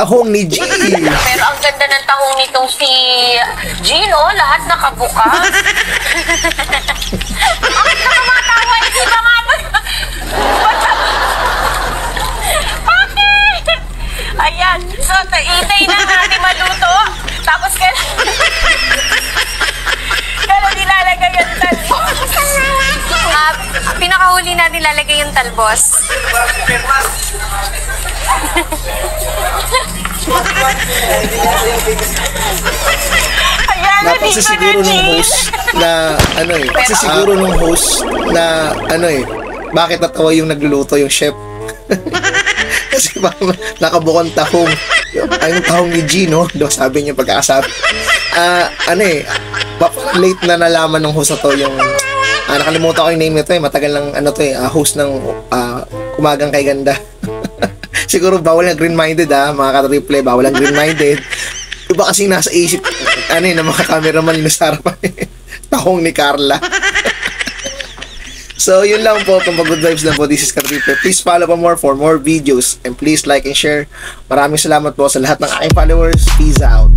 tahong ni G. Pero ang ganda ng tahong nitong si Gino, lahat nakabuka. Bakit ka tumatawa? Hindi ba nga ba? Bakit? Ayan. So, itay na natin maluto. Tapos kailan nilalagay yung talbos? Pinakahuli natin nilalagay yung talbos. Napasa siguro nung host na ano eh. Kasi siguro nung host na ano eh. Bakit natawa yung nagluluto yung chef? Kasi parang nakabukong tahong. Ay, yung tahong ni Gino, sabi niya pagkakasabi. Ano eh, late na nalaman ng host na to yung nakalimutan ko yung name nito eh. Matagal lang ano to eh, host ng Umagang Kay Ganda. Siguro bawal ang green-minded mga ka-replay, bawal ang green-minded. Iba kasi nasa isip ng mga cameraman yung nasa harapan tahong ni Carla. So, yun lang po. Kung good vibes lang po, this is Ka-Replay. Please follow for more videos. And please like and share. Maraming salamat po sa lahat ng aking followers. Peace out.